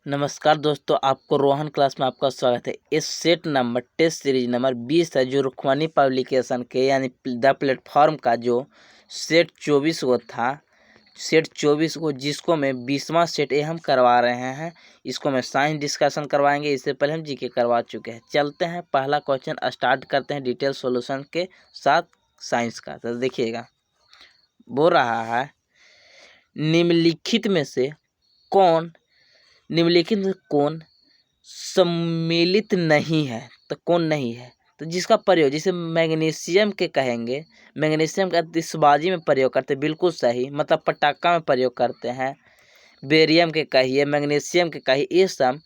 नमस्कार दोस्तों, आपको रोहन क्लास में आपका स्वागत है। इस set number test series number 20 है जो रुक्मानी पब्लिकेशन के यानी द प्लेटफॉर्म का जो सेट 24 को था, सेट 24 को जिसको मैं 20वां सेट ये हम करवा रहे हैं। इसको मैं साइंस डिस्कशन करवाएंगे। इससे पहले हम जीके करवा चुके हैं। चलते हैं, पहला क्वेश्चन स्टार्ट करते हैं डिटेल सॉल्यूशन के साथ साइंस का। तो देखिएगा, बोल रहा है निम्नलिखित में कौन सम्मिलित नहीं है। तो कौन नहीं है, तो जिसका प्रयोग जिसे मैग्नीशियम के कहेंगे, मैग्नीशियम का आतिशबाजी में प्रयोग करते हैं, बिल्कुल सही, मतलब पटाखा में प्रयोग करते हैं। बेरियम के कहिए, मैग्नीशियम के कहिए, ये सब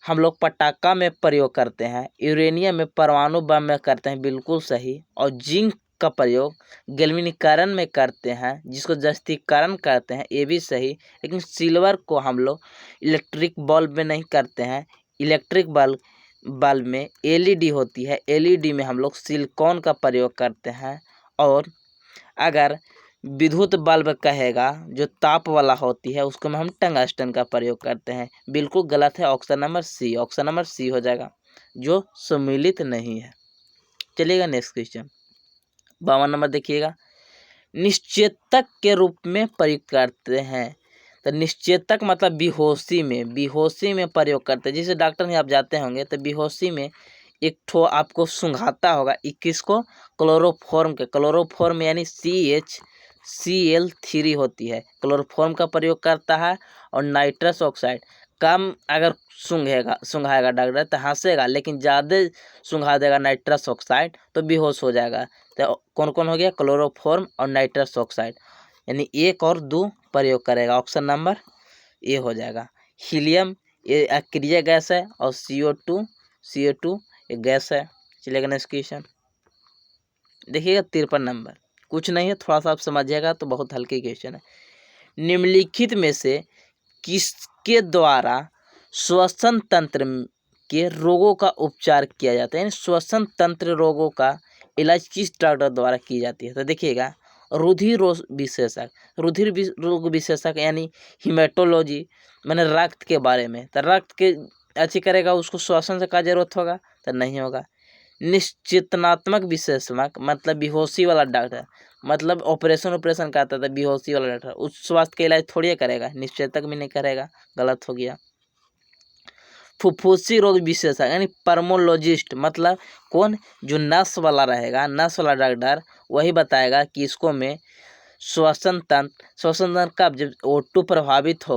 हम लोग पटाखा में प्रयोग करते हैं। यूरेनियम में परमाणु बम में करते हैं, बिल्कुल सही। और जिंक का प्रयोग गैल्वेनीकरण में करते हैं, जिसको जस्तीकरण करते हैं, ये भी सही। लेकिन सिल्वर को हम लोग इलेक्ट्रिक बल्ब में नहीं करते हैं। इलेक्ट्रिक बल्ब में एलईडी होती है, एलईडी में हम लोग सिलिकॉन का प्रयोग करते हैं। और अगर विद्युत बल्ब कहेगा जो ताप वाला होती है, उसको में हम टंगस्टन का प्रयोग करते हैं। बिल्कुल गलत है, option number C, option number C हो जाएगा, जो सम्मिलित नहीं है। चलिएगा नेक्स्ट क्वेश्चन, 52 नंबर देखिएगा। निश्चेतक के रूप में प्रयुक्त करते हैं। तो निश्चेतक मतलब बेहोशी में प्रयोग करते हैं। जैसे डॉक्टर में आप जाते होंगे तो बेहोशी में एक ठो आपको सुंघाता होगा, 21 को क्लोरोफॉर्म यानी CHCl3 होती है, क्लोरोफॉर्म का प्रयोग करता है। और नाइट्रस ऑक्साइड कम अगर सुंघाएगा डॉक्टर तो हंसेगा, लेकिन ज़्यादा सुंघा देगा नाइट्रस ऑक्साइड तो बेहोश हो जाएगा। तो कौन कौन हो गया, क्लोरोफॉर्म और नाइट्रस ऑक्साइड, यानी 1 और 2 प्रयोग करेगा। ऑप्शन नंबर ए हो जाएगा। हीलियम ये अक्रिय गैस है और CO2 ये गैस है। चलेगा नेक्स्ट क्वेश्चन देखिएगा, 53 नंबर। कुछ नहीं है, थोड़ा सा आप समझिएगा तो बहुत हल्के क्वेश्चन है। निम्नलिखित में से किसके द्वारा श्वसन तंत्र के रोगों का उपचार किया जाता है, यानी श्वसन तंत्र रोगों का इलाज किस डॉक्टर द्वारा की जाती है। तो देखिएगा, रुधिर रोग विशेषज्ञ यानी हिमेटोलॉजी, मैंने रक्त के बारे में। तो रक्त के अच्छी करेगा, उसको श्वसन से क्या जरूरत होगा, तो नहीं होगा। निश्चेतनात्मक विशेषज्ञ मतलब बेहोशी वाला डॉक्टर, मतलब ऑपरेशन करता था बेहोशी वाला डॉक्टर, उस स्वास्थ्य के इलाज थोड़ी करेगा, निश्चेतक भी नहीं करेगा, गलत हो गया। फुफ्फुसी रोग विशेषज्ञ यानी पर्मोलॉजिस्ट, मतलब कौन, जो नस वाला रहेगा, नस वाला डॉक्टर, वही बताएगा कि इसको में श्वसन तंत्र कब, जब O2 प्रभावित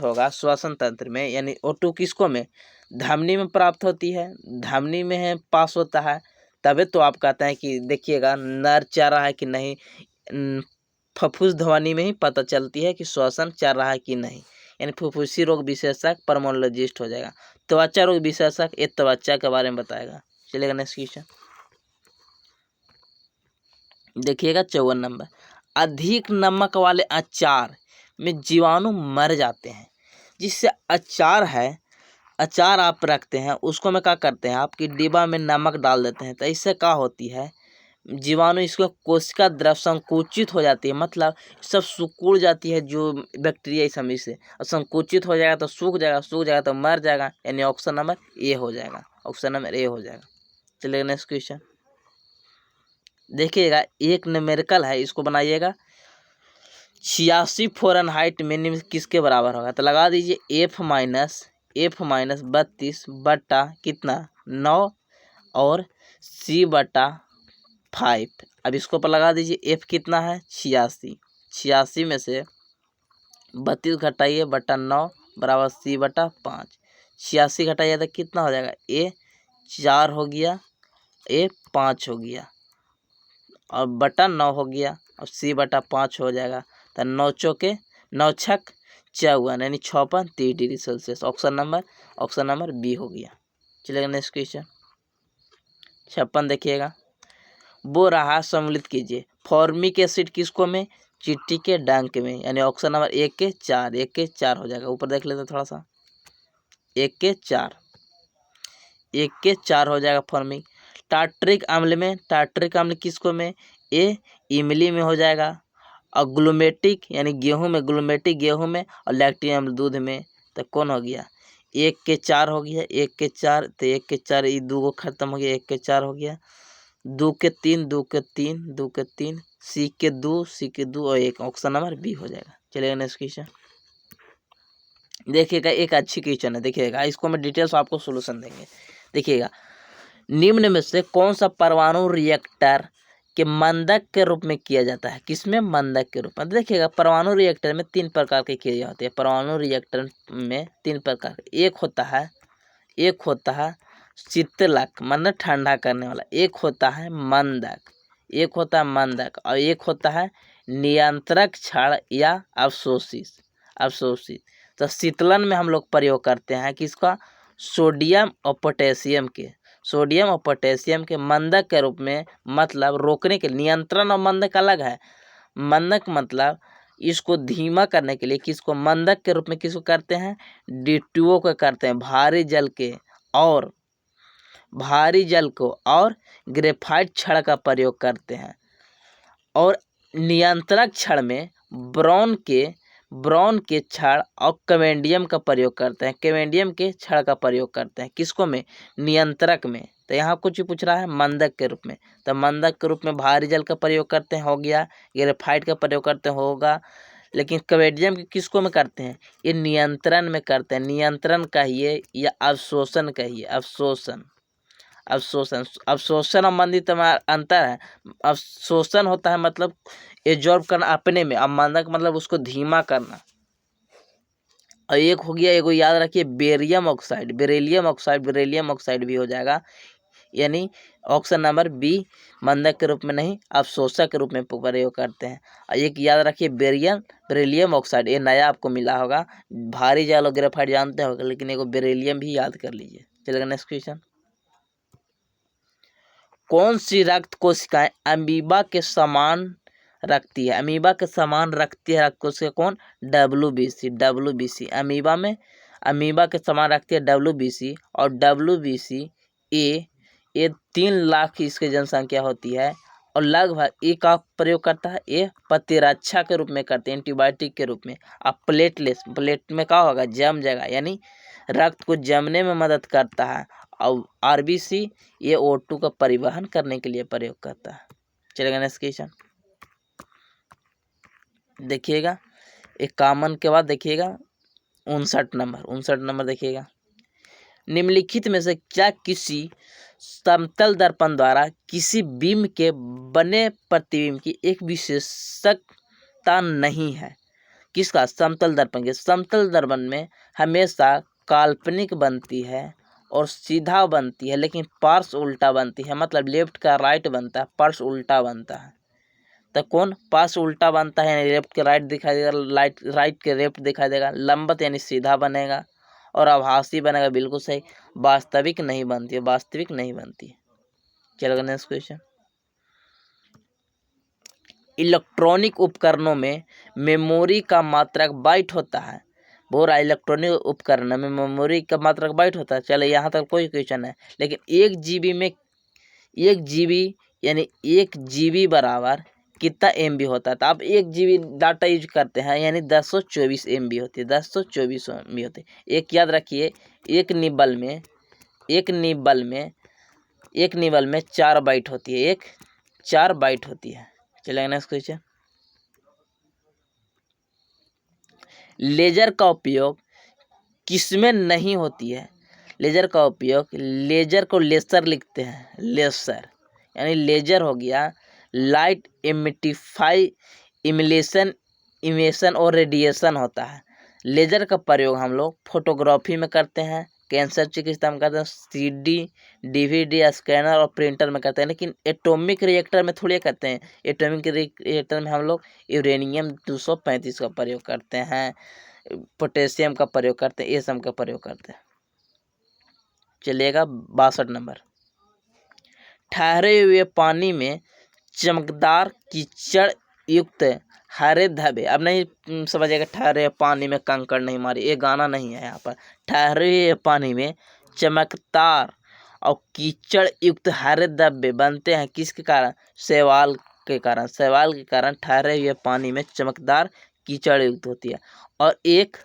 होगा श्वसन तंत्र में, यानी O2 किसको में, धमनी में प्राप्त होती है, धमनी में है पास होता है, तभी तो आप कहते हैं कि देखिएगा नर चल रहा है कि नहीं, फुफ्फुस ध्वनि में ही पता चलती है कि श्वसन चल रहा है कि नहीं, यानी फुफ्फुसी रोग विशेषज्ञ पर्मोलॉजिस्ट हो जाएगा। त्वचा रोग विशेषज्ञ ये त्वचा के बारे में बताएगा। चलेगा नेक्स्ट क्वेश्चन देखिएगा, 54 नंबर। अधिक नमक वाले अचार में जीवाणु मर जाते हैं। जिससे अचार आप रखते हैं, उसको में क्या करते हैं, आपकी डिब्बा में नमक डाल देते हैं, तो इससे क्या होती है, जीवाणु इसको कोशिका द्रव संकुचित हो जाती है, मतलब सब सिकुड़ जाती है, जो बैक्टीरिया इस समय से संकुचित हो जाएगा तो सूख जाएगा तो मर जाएगा, यानी ऑप्शन नंबर ए हो जाएगा, ऑप्शन नंबर ए हो जाएगा। चलिए नेक्स्ट क्वेश्चन देखिएगा, एक न्यूमेरिकल है, इसको बनाइएगा। 86 फ़ारेनहाइट में निम्न किसके बराबर होगा, तो लगा दीजिए F माइनस 32 बटा कितना 9 और C/5। अब इसको पर लगा दीजिए, F कितना है 86 में से 32 घटाइए बटा 9 बराबर C/5। 86 घटाइए तो कितना हो जाएगा, A 4 हो गया, A 5 हो गया और बटा 9 हो गया, अब C/5 हो जाएगा। तो 9 चौके 9 छक 54 यानी 56 degree Celsius. Option number B हो गया। चलिएगा नेक्स्ट क्वेश्चन 56 देखिएगा, वो रहा, सम्मिलित कीजिए। फॉर्मिक एसिड किसको में, चींटी के डंक में, यानी ऑप्शन नंबर 1 के 4 हो जाएगा। ऊपर देख लेते थोड़ा सा, 1 के 4 हो जाएगा फॉर्मिक। टार्ट्रिक अम्ल किसको में, ए इमली में हो जाएगा। और ग्लूमेटिक यानी गेहूं में और लैक्टिक अम्ल दूध में, तो कौन हो गया, 1 के 4 हो गया, 1 के 4, तो 1 के 4 ये 2 को खत्म हो गया, 1 के 4 हो गया, 2 के 3, 2 के 3, 2 के 3, सी के 2, सी के 2 और 1, ऑप्शन नंबर बी हो जाएगा। चलिएगा नेक्स्ट क्वेश्चन देखिएगा, एक अच्छी क्वेश्चन है, देखिएगा इसको मैं डिटेल्स आपको सोल्यूशन देंगे। देखिएगा, निम्न में से कौन सा परमाणु रिएक्टर के मंदक के रूप में किया जाता है, किसमें, मंदक के रूप में। देखिएगा, परमाणु रिएक्टर में 3 प्रकार के किए जाते हैं, परमाणु रिएक्टर में 3 प्रकार, एक होता है शीतलक मतलब ठंडा करने वाला, एक होता है मंदक, और एक होता है नियंत्रक क्षार या अवशोषित। तो शीतलन में हम लोग प्रयोग करते हैं किसका, सोडियम और पोटेशियम के मंदक के रूप में, मतलब रोकने के, नियंत्रण और मंदक अलग है। मंदक मतलब इसको धीमा करने के लिए किसको, मंदक के रूप में किसको करते हैं, D2O को करते हैं, भारी जल को और ग्रेफाइट छड़ का प्रयोग करते हैं। और नियंत्रक छड़ में ब्रॉन के छड़ और कैवेंडियम का प्रयोग करते हैं, किसको में, नियंत्रक में। तो यहाँ कुछ पूछ रहा है मंदक के रूप में, तो मंदक के रूप में भारी जल का प्रयोग करते हैं, हो गया, ग्रेफाइट का प्रयोग करते हैं, होगा। लेकिन कैवेंडियम के किसको में करते हैं, ये नियंत्रण में करते हैं, नियंत्रण कहिए या अवशोषण कहिए, अवशोषण और मंदित में अंतर है। अवशोषण होता है मतलब एब्जॉर्ब करना अपने में, अब मंदक मतलब उसको धीमा करना। और एक हो गया, एगो याद रखिए, बेरियम ऑक्साइड भी हो जाएगा, यानी ऑप्शन नंबर बी, मंदक के रूप में नहीं अवशोषक के रूप में प्रयोग करते हैं। और एक याद रखिए, बेरिलियम ऑक्साइड, ये नया आपको मिला होगा, भारी जल और ग्रेफाइट जानते होगा, लेकिन एगो बेरिलियम भी याद कर लीजिए। चलेगा नेक्स्ट क्वेश्चन, कौन सी रक्त कोशिकाएं अमीबा के समान रखती है, रक्त कोशिका कौन, WBC, अमीबा के समान रखती है WBC, और WBC ये 3 लाख की इसकी जनसंख्या होती है, और लगभग ए का प्रयोग करता है, ये प्रतिरक्षा के रूप में करते हैं, एंटीबायोटिक के रूप में। अब प्लेट में क्या होगा, जम जाएगा, यानी रक्त को जमने में मदद करता है। और RBC ये O2 का परिवहन करने के लिए प्रयोग करता है। चलेगा नेक्स्ट क्वेश्चन देखिएगा, एक कॉमन के बाद देखिएगा 59 नंबर देखिएगा, निम्नलिखित में से क्या किसी समतल दर्पण द्वारा किसी बीम के बने प्रतिबिंब की एक विशेषता नहीं है, किसका, समतल दर्पण में हमेशा काल्पनिक बनती है और सीधा बनती है, लेकिन पार्श्व उल्टा बनती है, मतलब लेफ्ट का राइट बनता है, पार्श्व उल्टा बनता है। तो कौन पार्श्व उल्टा बनता है, यानी लेफ्ट के राइट दिखाई देगा, राइट के लेफ्ट दिखाई देगा, लंबवत यानी सीधा बनेगा, और आभासी बनेगा, बिल्कुल सही, वास्तविक नहीं बनती है। चलेगा नेक्स्ट क्वेश्चन, इलेक्ट्रॉनिक उपकरणों में मेमोरी का मात्रक बाइट होता है, इलेक्ट्रॉनिक उपकरण में मेमोरी का मात्रक बाइट होता है। चले यहाँ तक कोई क्वेश्चन है, लेकिन 1 GB यानी 1 GB बराबर कितना MB होता है, तो आप 1 GB डाटा यूज करते हैं, यानी 1024 MB होती है, 1024 MB होती है। एक याद रखिए, एक निबल में 4 बाइट होती है, 4 बाइट होती है। चलेगा नेक्स्ट क्वेश्चन, लेजर का उपयोग किसमें नहीं होती है, लेजर को लेसर लिखते हैं, यानी लेजर हो गया लाइट इमिशन और रेडिएशन होता है। लेजर का प्रयोग हम लोग फोटोग्राफी में करते हैं, कैंसर चिकित्सा में करते हैं, CD DVD स्कैनर और प्रिंटर में करते हैं, लेकिन एटॉमिक रिएक्टर में थोड़ी करते हैं। एटॉमिक रिएक्टर में हम लोग यूरेनियम 235 का प्रयोग करते हैं, पोटेशियम का प्रयोग करते हैं, ये सब का प्रयोग करते हैं। चलिएगा 62 नंबर, ठहरे हुए पानी में चमकदार कीचड़ युक्त हरे धब्बे, अब नहीं समझिएगा ठहरे पानी में कंकड़ नहीं मारे, ये गाना नहीं है यहाँ पर। ठहरे हुए पानी में चमकदार और कीचड़ युक्त हरे धब्बे बनते हैं किसके कारण, शैवाल के कारण ठहरे हुए पानी में चमकदार कीचड़ युक्त होती है। और एक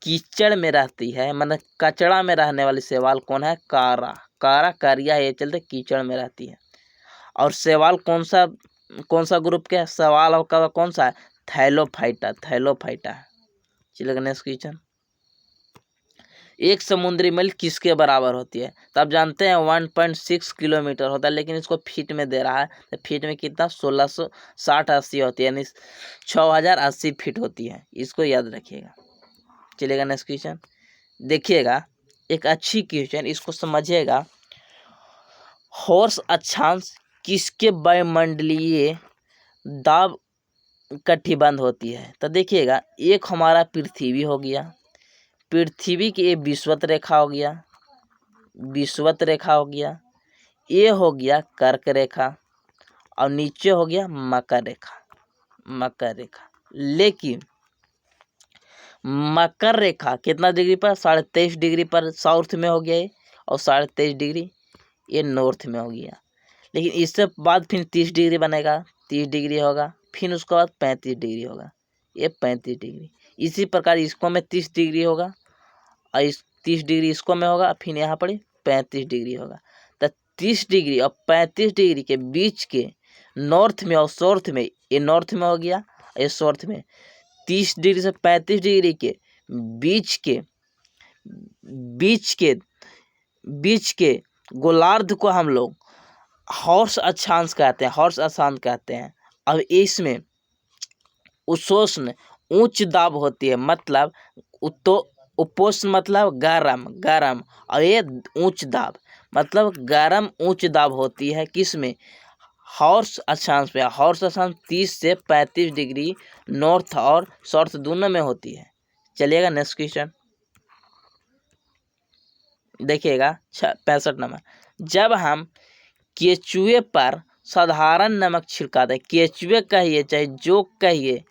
कीचड़ में रहती है, मतलब कचड़ा में रहने वाली शैवाल कौन है? कारा। कारा कारिया है, ये चलते कीचड़ में रहती है। और शैवाल कौन सा ग्रुप के? शैवाल का कौन सा है? थैलोफाइटा। थैलोफाइटा है। चलिए नेक्स्ट क्वेश्चन, एक समुद्री मील किसके बराबर होती है? तो आप जानते हैं 1.6 किलोमीटर होता है, लेकिन इसको फीट में दे रहा है, तो फीट में कितना? 1660-80 होती है, यानी 6080 फीट होती है। इसको याद रखिएगा। चलिएगा नेक्स्ट क्वेश्चन, देखिएगा एक अच्छी क्वेश्चन, इसको समझिएगा। हॉर्स अक्षांश किसके वायुमंडलीय दाब कटिबंध होती है? तो देखिएगा, एक हमारा पृथ्वी हो गया, पृथ्वी की ये विषुवत रेखा हो गया, विषुवत रेखा हो गया, ये हो गया कर्क रेखा, और नीचे हो गया मकर रेखा। मकर रेखा, लेकिन मकर रेखा कितना डिग्री पर? 23.5 डिग्री पर साउथ में हो गया ये, और 23.5 डिग्री ये नॉर्थ में हो गया। लेकिन इससे बाद फिर 30 डिग्री बनेगा, 30 डिग्री होगा, फिर उसके बाद 35 डिग्री होगा, ये 35 डिग्री। इसी प्रकार इसको में 30 डिग्री होगा, और इस 30 डिग्री इसको में होगा, फिर यहाँ पर 35 डिग्री होगा। तो 30 डिग्री और 35 डिग्री के बीच के नॉर्थ में और साउथ में, ये नॉर्थ में हो गया, ये साउथ में। 30 डिग्री से 35 डिग्री के बीच के बीच के बीच के गोलार्ध को हम लोग हॉर्स अक्षांश कहते हैं, हॉर्स अक्षांश कहते हैं। अब इसमें उष्ण उच्च दाब होती है, मतलब उपोष्ण मतलब गरम गरम, और ये उच्च दाब मतलब गरम उच्च दाब होती है किसमें? हॉर्स अक्षांश पे। हॉर्स अक्षांश 30 से 35 डिग्री नॉर्थ और साउथ दोनों में होती है। चलिएगा नेक्स्ट क्वेश्चन, देखिएगा 65 नंबर, जब हम केचुए पर साधारण नमक छिड़काते हैं, केचुए कहिए चाहे जो कहिए,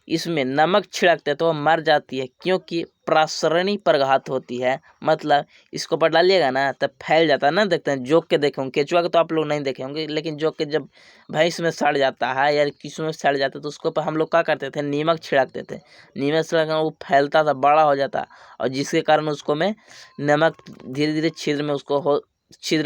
इसमें नमक छिड़कते तो वह मर जाती है, क्योंकि प्रासरणी प्रघात होती है। मतलब इसको पर डालिएगा ना तब फैल जाता है ना, देखते हैं जोक के देखे होंगे, केचुआ के तो आप लोग नहीं देखे होंगे, लेकिन जोक के जब भैंस में सड़ जाता है या किसी में सड़ जाता है तो उसको पर हम लोग क्या करते थे? नीमक छिड़कते थे। नीमक छिड़कना वो फैलता था, बड़ा हो जाता, और जिसके कारण उसको में नमक धीरे धीरे छिद्र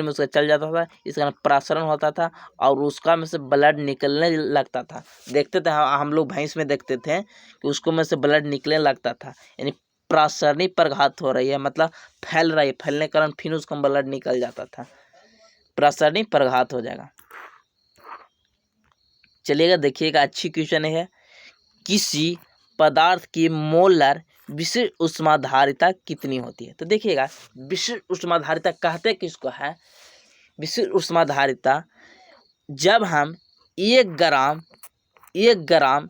में उसका चल जाता था, इस कारण प्रासरण होता था, और उसका में से ब्लड निकलने लगता था। देखते थे हम लोग भैंस में देखते थे कि उसको में से ब्लड निकलने लगता था, यानी प्रासरणी प्रघात हो रही है, मतलब फैल रही है, फैलने के कारण फिर उसका ब्लड निकल जाता था, प्रासरणी प्रघात हो जाएगा। चलिएगा देखिएगा, अच्छी क्वेश्चन है, किसी पदार्थ की मोलर विशिष्ट ऊष्माधारिता कितनी होती है? तो देखिएगा, विशिष्ट ऊष्माधारिता कहते किसको है? विशिष्ट ऊष्माधारिता, जब हम 1 ग्राम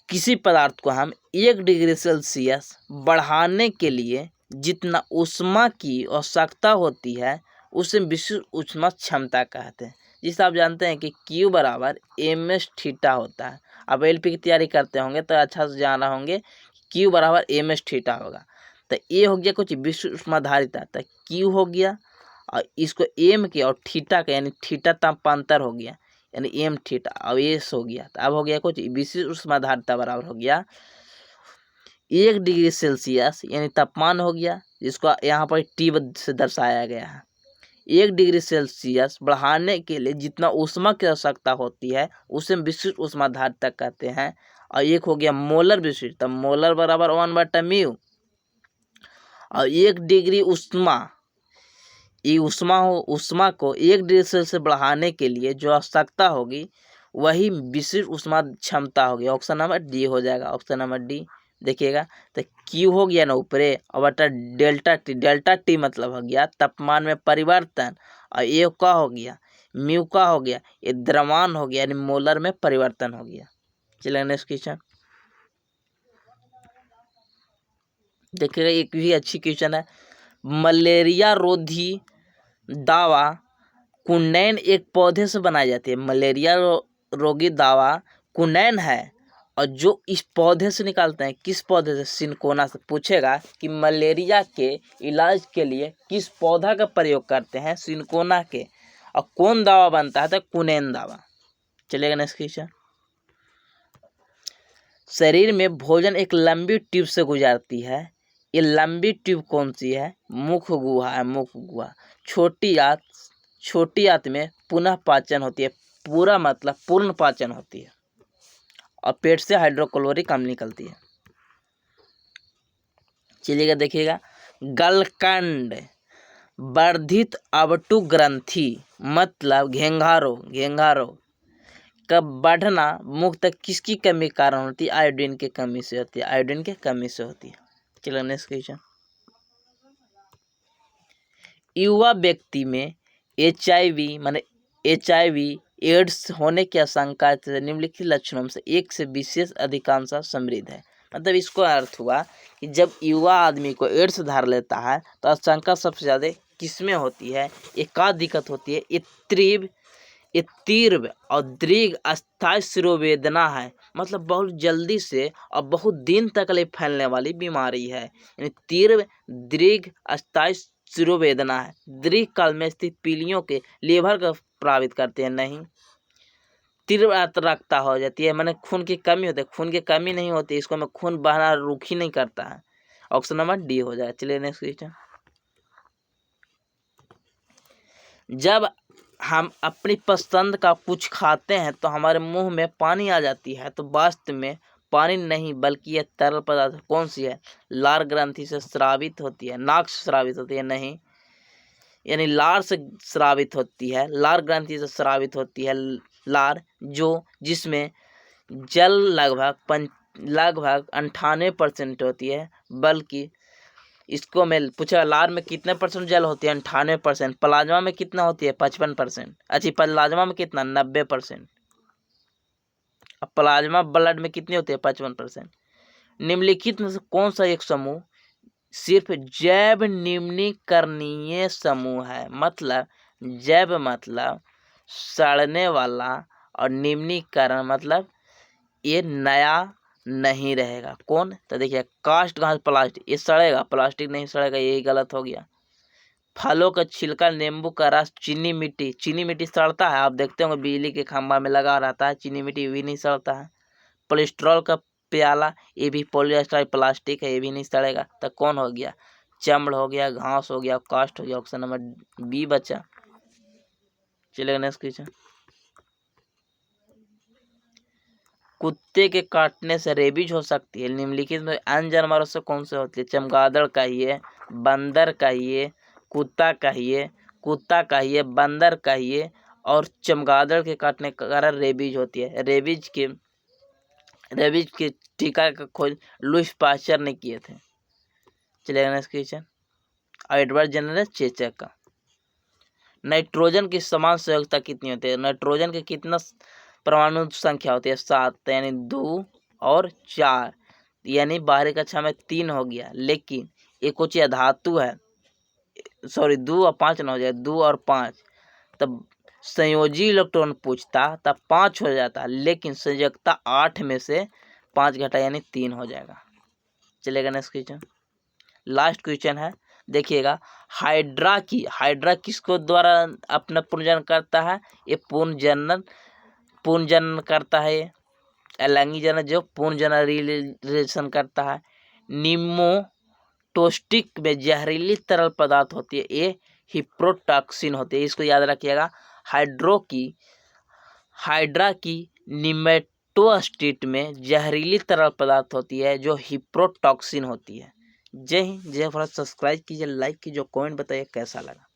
किसी पदार्थ को हम 1 डिग्री सेल्सियस बढ़ाने के लिए जितना ऊष्मा की आवश्यकता होती है, उसे विशिष्ट ऊष्मा क्षमता कहते हैं। जिसे आप जानते हैं कि Q बराबर ms थीटा होता है। अब LP की तैयारी करते होंगे तो अच्छा से जाना होंगे, Q बराबर ms थीटा होगा। तो ये हो गया कुछ विशिष्ट ऊष्माधारिता, तो Q हो गया, और इसको m के और थीटा का, यानी थीटा तापांतर हो गया, यानी m थीटा, अब ये हो गया। तो अब हो गया कुछ विशिष्ट ऊष्माधारिता बराबर हो गया 1 डिग्री सेल्सियस, यानी तापमान हो गया, जिसको यहाँ पर T से दर्शाया गया है। 1 डिग्री सेल्सियस बढ़ाने के लिए जितना ऊष्मा की आवश्यकता होती है उसे विशिष्ट ऊष्माधारिता कहते हैं। और एक हो गया मोलर विशिष्ट, तो मोलर बराबर 1/μ, और 1 डिग्री ऊष्मा, ये ऊष्मा को 1 डिग्री सेल्सियस बढ़ाने के लिए जो आवश्यकता होगी वही विशिष्ट ऊष्मा क्षमता होगी। ऑप्शन नंबर डी हो जाएगा, ऑप्शन नंबर डी। देखिएगा, तो Q हो गया ना ऊपरे, और बटा डेल्टा टी मतलब हो गया तापमान में परिवर्तन, और ये क्या हो गया? म्यू का हो गया, ये द्रव्यमान हो गया, यानी मोलर में परिवर्तन हो गया। चलिए नेक्स्ट क्वेश्चन देखिएगा, एक भी अच्छी क्वेश्चन है, मलेरिया रोधी दावा कुनैन एक पौधे से बनाई जाती है। मलेरिया रोगी दावा कुनैन है, और जो इस पौधे से निकालते हैं, किस पौधे से? सिनकोना से। पूछेगा कि मलेरिया के इलाज के लिए किस पौधा का प्रयोग करते हैं? सिनकोना के। और कौन दावा बनता है? तो कुनैन दावा। चलिएगा नेक्स्ट क्वेश्चन, शरीर में भोजन एक लंबी ट्यूब से गुजरती है, ये लंबी ट्यूब कौन सी है? मुख गुहा है, मुख गुहा। छोटी आंत में पुनः पाचन होती है, पूरा मतलब पूर्ण पाचन होती है, और पेट से हाइड्रोक्लोरिक अम्ल निकलती है। चलिएगा देखिएगा, गलकंड वर्धित अवटु ग्रंथि मतलब घेंघारो का बढ़ना मुख तक किसकी कमी के कारण होती है? आयोडीन की कमी से होती है, आयोडीन की कमी से होती है। चलिए नेक्स्ट क्वेश्चन, युवा व्यक्ति में HIV एड्स होने की आशंका निम्नलिखित लक्षणों में से एक से विशेष अधिकांशतः समृद्ध है। मतलब इसको अर्थ हुआ कि जब युवा आदमी को एड्स धर लेता है तो आशंका सबसे ज़्यादा किसमें होती है? एक का दिक्कत होती है, ये तीव्र और दीर्घ अस्थायी शिरोवेदना है। मतलब बहुत जल्दी से और बहुत दिन तक ले फैलने वाली बीमारी है, यानी तीव्र दीर्घ अस्थायी शिरोवेदना है। दीर्घ काल में स्थित पीलियों के लीवर को प्रभावित करते हैं, नहीं। तीव्र अतरक्ता हो जाती है, मैंने खून की कमी होती है, खून की कमी नहीं होती, इसको में खून बहना रुक ही नहीं करता है। ऑप्शन नंबर डी हो जाए। चलिए नेक्स्ट क्वेश्चन, जब हम अपनी पसंद का कुछ खाते हैं तो हमारे मुंह में पानी आ जाती है, तो वास्तव में पानी नहीं बल्कि यह तरल पदार्थ कौन सी है? लार ग्रंथि से स्रावित होती है, नाक से स्रावित होती है, नहीं, यानी लार से स्रावित होती है, लार ग्रंथि से स्रावित होती है लार, जिसमें जल लगभग 98% होती है। बल्कि इसको मैं पूछा, लार में कितने परसेंट जल होती है? 98%। प्लाज्मा में कितना होती है? 55%। अच्छी, प्लाज्मा में कितना? 90%। अब प्लाज्मा ब्लड में कितनी होती है? 55%। निम्नलिखित में से कौन सा एक समूह सिर्फ जैव निम्नीकरणीय समूह है? मतलब जैव मतलब सड़ने वाला, और निम्नीकरण मतलब ये नया नहीं रहेगा। कौन? तो देखिए, कास्ट घास प्लास्टिक, ये सड़ेगा, प्लास्टिक नहीं सड़ेगा, यही गलत हो गया। फलों का छिलका, नींबू का रस, चीनी मिट्टी सड़ता है, आप देखते होंगे बिजली के खंभा में लगा रहता है, चीनी मिट्टी भी नहीं सड़ता है। कोलेस्ट्रॉल का प्याला, ये भी पॉलीएस्टर प्लास्टिक है, ये भी नहीं सड़ेगा। तो कौन हो गया? चमड़ हो गया, घास हो गया, कास्ट हो गया। ऑप्शन नंबर बी बचा। चलेगा नेक्स्ट क्वेश्चन, कुत्ते के काटने से रेबीज हो सकती है, निम्नलिखित में अन्य जानवरों से कौन से होती है? चमगादड़ कहिए, बंदर कहिए, कुत्ता कहिए, बंदर कहिए, और चमगादड़ के काटने के कारण रेबीज होती है। रेबीज के टीका का खोज लुईस पास्चर ने किए थे। चलिए नेक्स्ट क्वेश्चन, एडवर्ड जेनर चेचक का। नाइट्रोजन की समान संयोजकता कितनी होती है? नाइट्रोजन के कितना परमाणु संख्या होती है? 7, यानी 2 और 4, यानी बाहरी कक्षा में 3 हो गया। लेकिन एक कुछ धातु है, सॉरी 2 और 5 ना हो जाए, 2 और 5, तब संयोजी इलेक्ट्रॉन पूछता तब 5 हो जाता, लेकिन संयोजकता 8 में से 5 घटा, यानी 3 हो जाएगा। चलेगा नेक्स्ट क्वेश्चन, लास्ट क्वेश्चन है, देखिएगा। हाइड्रा किसको द्वारा अपना पुनर्जनन करता है? ये पुनर्जनन करता है, ये एलैंगी जनन जो पुनर्जनन करता है। निमोटोस्टिक में जहरीली तरल पदार्थ होती है, ये हिप्रोटॉक्सिन होती है, इसको याद रखिएगा। हाइड्रा की निमेटोस्टिट में जहरीली तरल पदार्थ होती है जो हिप्रोटॉक्सिन होती है। जय हिंद, जय भारत। सब्सक्राइब कीजिए, लाइक कीजिए, कमेंट बताइए कैसा लगा।